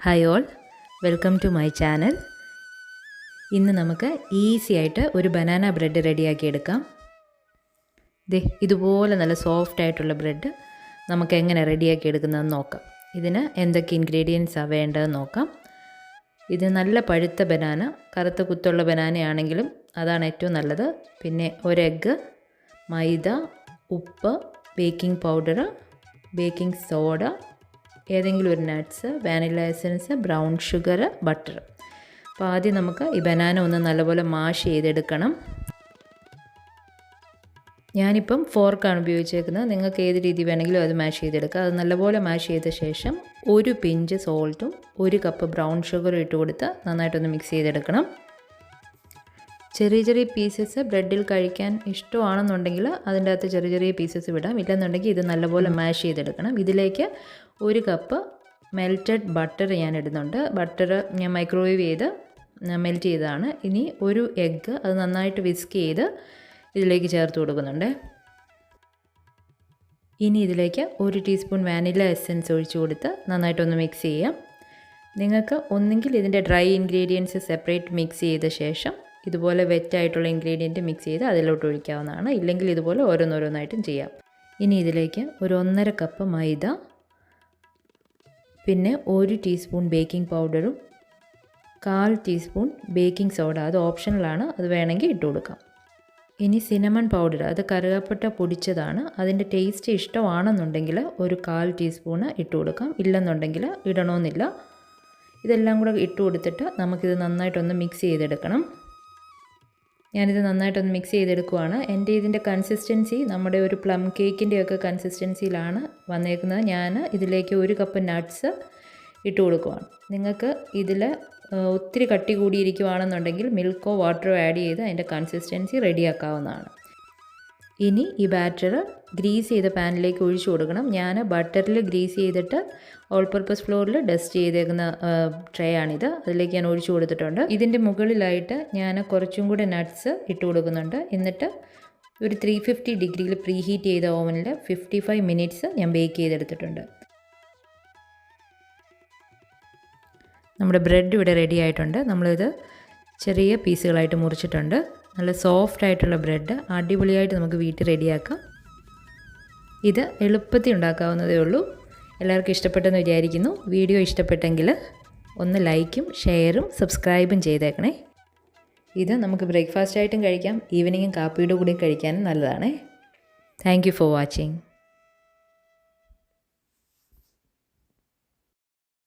Hi all, welcome to my channel. ഇന്ന് നമുക്ക് easy ആയിട്ട് ഒരു ബനാന ബ്രെഡ് റെഡിയാക്കി എടുക്കാം. ഇതുപോലെ നല്ല സോഫ്റ്റ് ആയിട്ടുള്ള ബ്രെഡ് നമുക്ക് എങ്ങനെ റെഡിയാക്കി എടുക്കുന്നതെന്ന് നോക്കാം. ഇതിന് എന്തൊക്കെ ഇൻഗ്രീഡിയൻസാണ് വേണ്ടതെന്ന് നോക്കാം. ഇത് നല്ല പഴുത്ത ബനാന, കറുത്ത കുത്തുള്ള ബനാനയാണെങ്കിലും അതാണ് ഏറ്റവും നല്ലത്. പിന്നെ ഒരു എഗ്ഗ്, മൈദ, ഉപ്പ്, ബേക്കിംഗ് പൗഡർ, ബേക്കിംഗ് സോഡ, ഏതെങ്കിലും ഒരു nuts, vanilla essence, brown sugar, butter. അപ്പോൾ ആദ്യം നമുക്ക് ഈ ബനാന ഒന്ന് നല്ലപോലെ മാഷ് ചെയ്തെടുക്കണം. ഞാനിപ്പം ഫോർക്കാണ് ഉപയോഗിച്ചേക്കുന്നത്. നിങ്ങൾക്ക് ഏത് രീതി വേണമെങ്കിലും അത് മാഷ് ചെയ്തെടുക്കുക. അത് നല്ലപോലെ മാഷ് ചെയ്ത ശേഷം ഒരു പിഞ്ച് സോൾട്ടും ഒരു കപ്പ് ബ്രൗൺ ഷുഗറും ഇട്ട് കൊടുത്ത് നന്നായിട്ടൊന്ന് മിക്സ് ചെയ്തെടുക്കണം. ചെറിയ ചെറിയ പീസസ് ബ്രെഡിൽ കഴിക്കാൻ ഇഷ്ടമാണെന്നുണ്ടെങ്കിൽ അതിൻ്റെ അകത്ത് ചെറിയ ചെറിയ പീസസ് വിടാം. ഇല്ലെന്നുണ്ടെങ്കിൽ ഇത് നല്ലപോലെ മാഷ് ചെയ്തെടുക്കണം. ഇതിലേക്ക് ഒരു കപ്പ് മെൽറ്റഡ് ബട്ടർ ഞാൻ ഇടുന്നുണ്ട്. ബട്ടർ ഞാൻ മൈക്രോവേവ് ചെയ്ത് മെൽറ്റ് ചെയ്തതാണ്. ഇനി ഒരു എഗ്ഗ് അത് നന്നായിട്ട് വിസ്ക് ചെയ്ത് ഇതിലേക്ക് ചേർത്ത് കൊടുക്കുന്നുണ്ട്. ഇനി ഇതിലേക്ക് ഒരു ടീസ്പൂൺ വാനില എസൻസ് ഒഴിച്ച് കൊടുത്ത് നന്നായിട്ടൊന്ന് മിക്സ് ചെയ്യാം. നിങ്ങൾക്ക് ഒന്നുകിൽ ഇതിൻ്റെ ഡ്രൈ ഇൻഗ്രീഡിയൻസ് സെപ്പറേറ്റ് മിക്സ് ചെയ്ത ശേഷം ഇതുപോലെ വെറ്റായിട്ടുള്ള ഇൻഗ്രീഡിയൻറ്റ് മിക്സ് ചെയ്ത് അതിലോട്ട് ഒഴിക്കാവുന്നതാണ്. ഇല്ലെങ്കിൽ ഇതുപോലെ ഓരോന്നോരോന്നായിട്ടും ചെയ്യാം. ഇനി ഇതിലേക്ക് ഒരു 1.5 കപ്പ് മൈദ, പിന്നെ 1 ടീസ്പൂൺ ബേക്കിംഗ് പൗഡറും 1/4 ടീസ്പൂൺ ബേക്കിംഗ് സോഡ, അത് ഓപ്ഷണലാണ്, അത് വേണമെങ്കിൽ ഇട്ട് കൊടുക്കാം. ഇനി സിനമൺ പൗഡർ, അത് കറുകപ്പട്ട പൊടിച്ചതാണ്. അതിൻ്റെ ടേസ്റ്റ് ഇഷ്ടമാണെന്നുണ്ടെങ്കിൽ ഒരു 1/4 ടീസ്പൂണ് ഇട്ട് കൊടുക്കാം. ഇല്ലെന്നുണ്ടെങ്കിൽ ഇടണമെന്നില്ല. ഇതെല്ലാം കൂടെ ഇട്ട് കൊടുത്തിട്ട് നമുക്കിത് നന്നായിട്ടൊന്ന് മിക്സ് ചെയ്തെടുക്കണം. ഞാനിത് നന്നായിട്ടൊന്ന് മിക്സ് ചെയ്തെടുക്കുവാണ്. എൻ്റെ ഇതിൻ്റെ കൺസിസ്റ്റൻസി നമ്മുടെ ഒരു പ്ലം കേക്കിൻ്റെയൊക്കെ കൺസിസ്റ്റൻസിയിലാണ് വന്നേക്കുന്നത്. ഞാൻ ഇതിലേക്ക് 1 കപ്പ് നട്ട്സ് ഇട്ട് കൊടുക്കുവാണ്. നിങ്ങൾക്ക് ഇതിൽ ഒത്തിരി കട്ടി കൂടിയിരിക്കുവാണെന്നുണ്ടെങ്കിൽ മിൽക്കോ വാട്ടറോ ആഡ് ചെയ്ത് അതിൻ്റെ കൺസിസ്റ്റൻസി റെഡിയാക്കാവുന്നതാണ്. ഇനി ഈ ബാറ്റർ ഗ്രീസ് ചെയ്ത പാനിലേക്ക് ഒഴിച്ചു കൊടുക്കണം. ഞാൻ ബട്ടറിൽ ഗ്രീസ് ചെയ്തിട്ട് ഓൾ പർപ്പസ് ഫ്ലോറിൽ ഡസ്റ്റ് ചെയ്തേക്കുന്ന ട്രേ ആണിത്. അതിലേക്ക് ഞാൻ ഒഴിച്ചു കൊടുത്തിട്ടുണ്ട്. ഇതിൻ്റെ മുകളിലായിട്ട് ഞാൻ കുറച്ചും കൂടെ നട്ട്സ് ഇട്ട് കൊടുക്കുന്നുണ്ട്. എന്നിട്ട് ഒരു 350 ഡിഗ്രിയിൽ പ്രീ ഹീറ്റ് ചെയ്ത ഓവനിൽ 55 മിനിറ്റ്സ് ഞാൻ ബേക്ക് ചെയ്തെടുത്തിട്ടുണ്ട്. നമ്മുടെ ബ്രെഡ് ഇവിടെ റെഡി ആയിട്ടുണ്ട്. നമ്മളിത് ചെറിയ പീസുകളായിട്ട് മുറിച്ചിട്ടുണ്ട്. നല്ല സോഫ്റ്റ് ആയിട്ടുള്ള ബ്രെഡ് അടിപൊളിയായിട്ട് നമുക്ക് വീട്ടിൽ റെഡിയാക്കാം. ഇത് എളുപ്പത്തിൽ ഉണ്ടാക്കാവുന്നതേ ഉള്ളൂ. എല്ലാവർക്കും ഇഷ്ടപ്പെട്ടെന്ന് വിചാരിക്കുന്നു. വീഡിയോ ഇഷ്ടപ്പെട്ടെങ്കിൽ ഒന്ന് ലൈക്കും ഷെയറും സബ്സ്ക്രൈബും ചെയ്തേക്കണേ. ഇത് നമുക്ക് ബ്രേക്ക്ഫാസ്റ്റ് ആയിട്ടും കഴിക്കാം, ഈവനിങ്ങും കാപ്പിയുടെ കൂടെയും കഴിക്കാനും നല്ലതാണ്. Thank you for watching.